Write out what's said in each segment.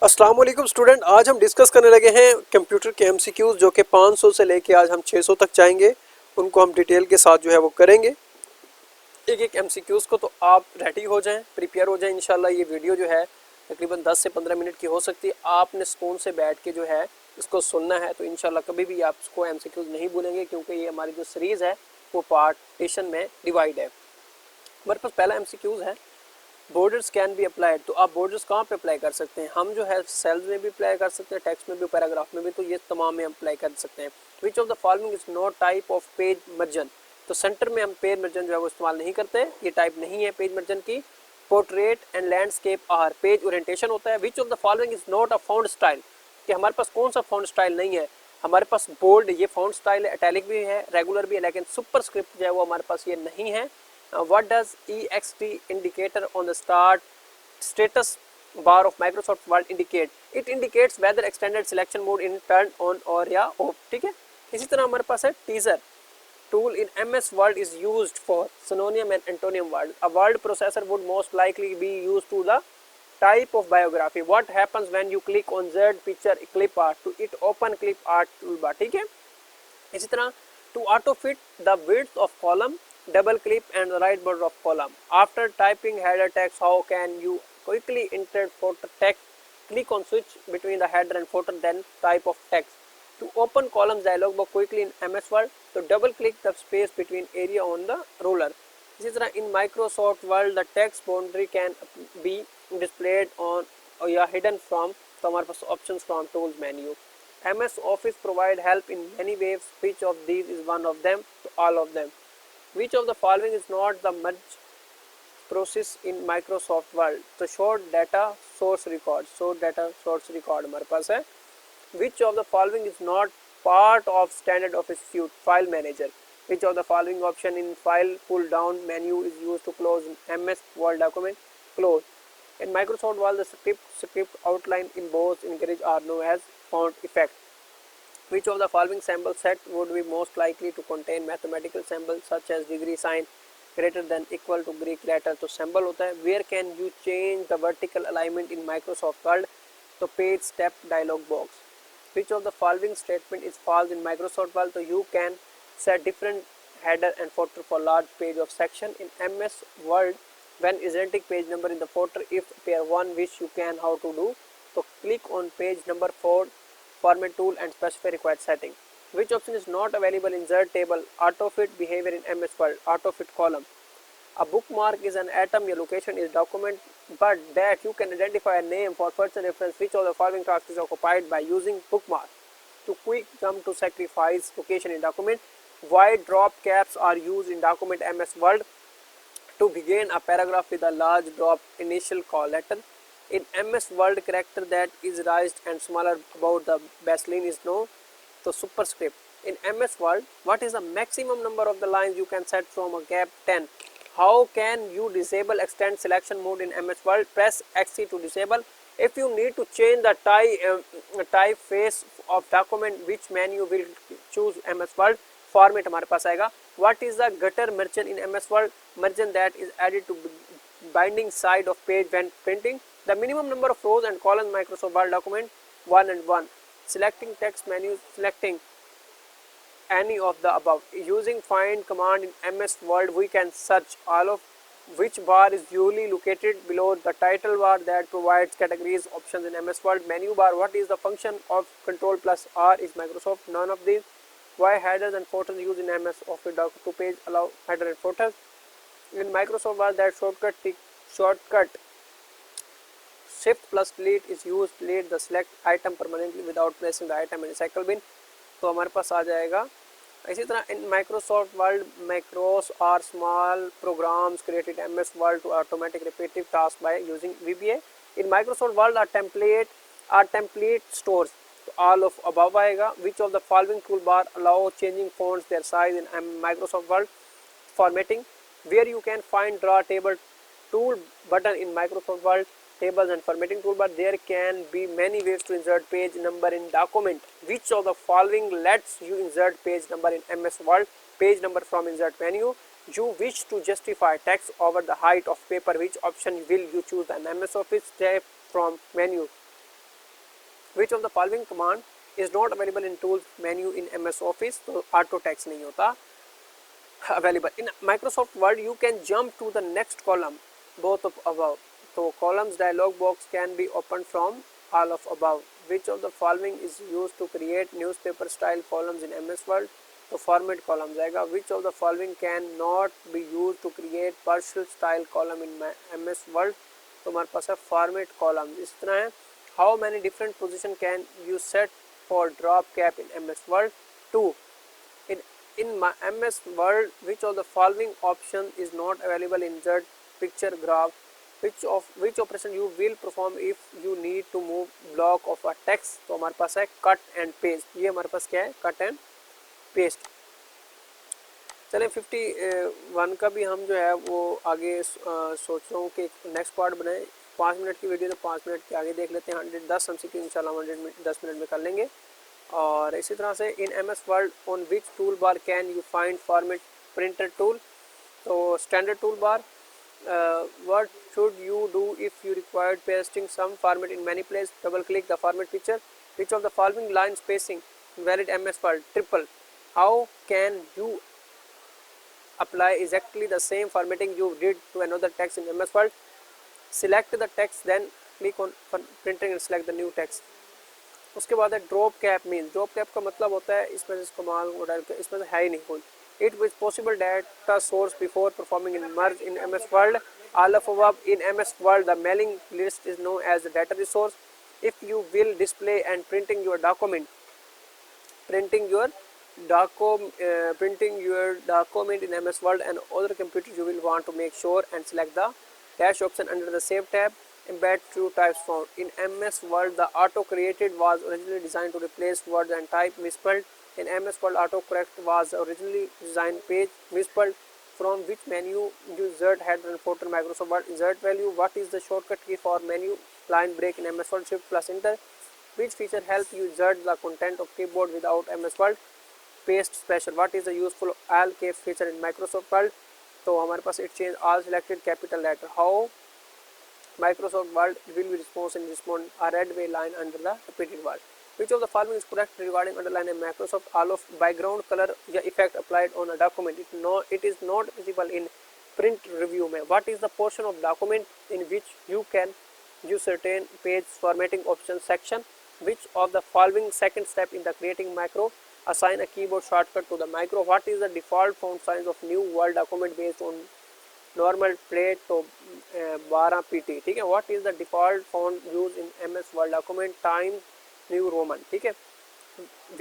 अस्सलाम वालेकुम स्टूडेंट। आज हम डिस्कस करने लगे हैं कंप्यूटर के एमसीक्यूज जो कि 500 से लेके आज हम 600 तक जाएंगे। उनको हम डिटेल के साथ जो है वो करेंगे एक एक एमसीक्यूज को। तो आप रेडी हो जाएं, प्रिपेयर हो जाएं। इंशाल्लाह ये वीडियो जो है तकरीबन 10 से 15 मिनट की हो सकती है। आपने सुकून से बैठ के जो है इसको सुनना है, तो इंशाल्लाह कभी भी आप इसको एमसीक्यूज नहीं भूलेंगे, क्योंकि ये हमारी जो सीरीज़ है वो पार्टीशन में डिवाइड है। हमारे पास पहला एमसीक्यूज है, बॉर्डर्स कैन बी अप्लाइड। तो आप बॉर्डर्स कहाँ पे अप्लाई कर सकते हैं? हम जो है सेल्स में भी अप्लाई कर सकते हैं, टेक्स्ट में भी, पैराग्राफ में भी, तो ये तमाम में अप्लाई कर सकते हैं। Which of the following is not type of page margin. तो सेंटर में हम पेज मर्जन जो है वो इस्तेमाल नहीं करते, ये टाइप नहीं है पेज मर्जन की। Portrait and landscape are, page orientation होता है। Which of the following is not a font style, कि हमारे पास कौन सा फॉन्ट स्टाइल नहीं है? हमारे पास बोल्ड ये फॉन्ट स्टाइल है, इटैलिक भी है, रेगुलर भी है, लेकिन सुपर स्क्रिप्ट जो है वो हमारे पास ये नहीं है। What does EXT indicator on the start status bar of Microsoft Word indicate? It indicates whether extended selection mode in turned on or या off। ठीक है। इसी तरह हमारे पास है teaser tool in MS Word is used for synonym and antonym words. A word processor would most likely be used to the type of biography. What happens when you click on Z picture clip art to it open clip art toolbar? ठीक है। इसी तरह to auto fit the width of column, double click and the right border of column. After typing header text, how can you quickly insert footer text? Click on switch between the header and footer, then type of text. To open columns dialog box quickly in MS Word, तो double click the space between area on the ruler. इसी तरह in Microsoft Word the text boundary can be displayed on या hidden from, तो हमारे पास options from tools menu. MS Office provide help in many ways. Which of these is one of them? To all of them. Which of the following is not the merge process in Microsoft Word? तो short data source record, short data source record हमारे पास है। Which of the following is not part of standard Office suite? File manager. Which of the following option in file pull down menu is used to close MS Word document? Close. In Microsoft Word, the script outline in both encourage are known as font effect. Which of the following symbol set would be most likely to contain mathematical symbols such as degree sign, greater than, equal to, Greek letter? तो symbol होता है। Where can you change the vertical alignment in Microsoft Word? तो page step dialog box. Which of the following statement is false in Microsoft Word? तो you can set different header and footer for large page of section in MS Word when isn't page number in the footer if pair one, which you can how to do? So click on page number 4 format tool and specify required setting. Which option is not available in Z table? Auto fit behavior in MS Word, auto fit column. A bookmark is an atom, your location is document, but that you can identify a name for person reference. Which of the following tasks is occupied by using bookmark? To quick jump to sacrifice location in document. Why drop caps are used in document MS Word? To begin a paragraph with a large drop initial call letter. In MS Word, character that is raised and smaller about the baseline is known to superscript. In MS Word, what is the maximum number of the lines you can set from a gap? 10. How can you disable extend selection mode in MS Word? Press XC to disable. If you need to change the typeface of document, which menu will choose MS Word? Format हमारे पास आएगा। What is the gutter margin in MS Word? Margin that is added to binding side of page when printing. The minimum number of rows and columns Microsoft Word document 1 and 1. Selecting text menu, selecting any of the above. Using find command in MS Word, we can search all of which bar is usually located below the title bar that provides categories options in MS Word. Menu bar, what is the function of control plus R is Microsoft? None of these. Why headers and footers used in MS Office doc to page allow header and footers? In Microsoft Word, that shortcut shift plus delete is used to delete the select item permanently without placing the item in recycle bin. तो हमारे पास आ जाएगा। इसी तरह इन Microsoft word macros are small programs created MS Word to automatic repetitive tasks by using VBA. In Microsoft Word are template stores. तो all of above आएगा। Which of the following toolbar allow changing fonts their size in Microsoft Word? Formatting. Where you can find draw table tool button in Microsoft Word, tables and formatting toolbar. There can be many ways to insert page number in document. Which of the following lets you insert page number in MS Word? Page number from insert menu. You wish to justify text over the height of paper. Which option will you choose? The MS Office step from menu. Which of the following command is not available in tools menu in MS office, तो auto text नहीं होता available in Microsoft Word. You can jump to the next column, both of above. So columns dialog box can be opened from all of above. Which of the following is used to create newspaper style columns in MS Word? तो format column जाएगा. Which of the following can not be used to create partial style column in MS Word? तो हमारे पास है format column. इस तरह है. How many different position can you set for drop cap in MS Word? 2. In MS Word, which of the following option is not available in insert picture graph? Which operation you will perform if you need to move block of a text? तो हमारे पास है cut and paste. ये हमारे पास क्या है? cut and paste. चलें 51 का भी हम जो है वो आगे सोच रहा हूँ कि नेक्स्ट पार्ट बनाएं. 5 मिनट की वीडियो तो 5 मिनट के आगे देख लेते हैं. 110 MCQ इंशाल्लाह 10 मिनट में कर लेंगे. और इसी तरह से in MS Word on which tool bar can you find format printer tool? तो standard tool bar. What should you do if you required pasting some format in many place? Double click the format picture. Which of the following line spacing valid MS Word? Triple. How can you apply exactly the same formatting you did to another text in MS Word? Select the text, then click on printing and select the new text. उसके बाद है drop cap. Mean drop cap का मतलब होता है इसमें से कमाल मॉडल के इसमें से है ही नहीं कोई. It was possible data source before performing in merge in MS Word. All of above in MS Word the mailing list is known as the data resource. If you will display and printing your document in MS Word and other computers, you will want to make sure and select the dash option under the Save tab. Embed true types found in MS Word. The auto created was originally designed to replace words and type misspelled. In MS Word, autocorrect was originally designed page misspelled. From which menu insert header and footer Microsoft Word? Insert value. What is the shortcut key for menu line break in MS Word? Shift plus enter. Which feature help you insert the content of keyboard without MS Word? Paste special. What is the useful all caps feature in Microsoft Word? तो हमारे पास it change all selected capital letter. How Microsoft Word will be respond a red way line under the repeated word. Which of the following is correct regarding underline in Microsoft? All of background color या effect applied on a document. It is not visible in print review में. What is the portion of document in which you can use certain page formatting options section? Which of the following second step in the creating macro? Assign a keyboard shortcut to the macro. What is the default font size of new Word document based on normal plate? तो 12 pt. ठीक है. What is the default font used in MS Word document? Times New Roman. ठीक है.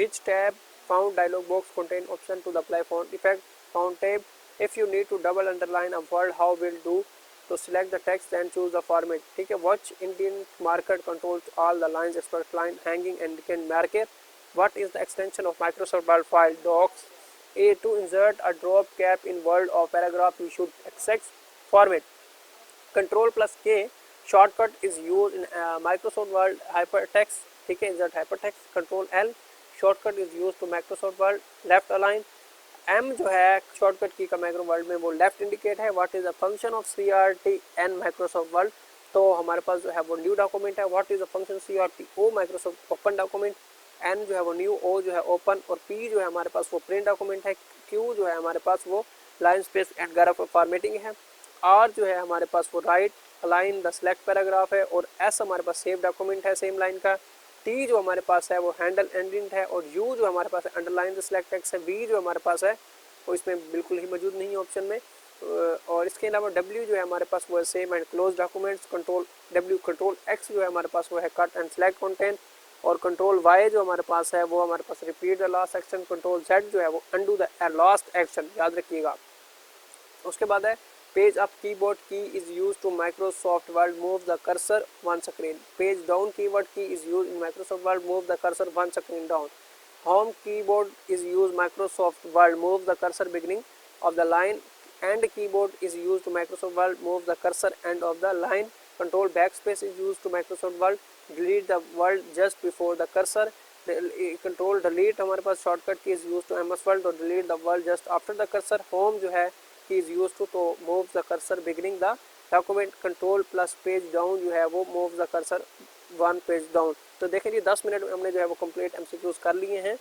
Which tab font dialog box contain option to apply font effect? Font tab. If you need to double underline a word, how will do? To select the text and choose the format. ठीक है. Watch indent marker controls all the lines except line hanging and can marker. What is the extension of Microsoft Word file? Docs. A. To insert a drop cap in word or paragraph, you should accept format. Control plus K shortcut is used in Microsoft Word hypertext. ठीक है. Insert hypertext. Control L shortcut is used to Microsoft Word left align. M जो है shortcut की का Microsoft Word में वो left indicate है. What is the function of CRT N Microsoft Word? तो हमारे पास जो है वो न्यू डॉक्यूमेंट है. What is the function CRT O Microsoft open document. N जो है वो न्यू, ओ जो है ओपन और पी जो है हमारे पास वो प्रिंट डॉक्यूमेंट है. क्यू जो है हमारे पास वो line space and graph formatting है. आर जो है हमारे पास वो right align the select paragraph है. और एस हमारे पास सेव डॉक्यूमेंट है सेम लाइन का. टी जो हमारे पास है वो हैंडल एंडिंट है. और यू जो हमारे पास है अंडरलाइन द सिलेक्ट टेक्स्ट है. वी जो हमारे पास है वो इसमें बिल्कुल ही मौजूद नहीं है ऑप्शन में. और इसके अलावा डब्ल्यू जो है हमारे पास वो है save and close documents. Control W. Control X जो है हमारे पास वो है कट एंड सिलेक्ट कंटेंट. और कंट्रोल वाई जो हमारे पास है वो हमारे पास repeat the last action. Control Z जो है वो अंडू द लास्ट एक्शन. याद रखिएगा. उसके बाद है page up keyboard key is use to Microsoft Word move the cursor one screen. Page down keyword key is use in Microsoft Word move the cursor one screen down. Home keyboard is use Microsoft Word move the cursor beginning of the line. End keyboard is use to Microsoft Word move the cursor end of the line. Control backspace is use to Microsoft Word delete the word just before the cursor. Control delete हमारे पास shortcut की is used to MS Word तो delete the word just after the cursor. home जो है की is used to तो move the cursor beginning the document. control plus page down जो है वो move the cursor 1 page down. तो देखें जी 10 मिनट में हमने जो है वो कंप्लीट एमसीक्यूज कर लिए हैं।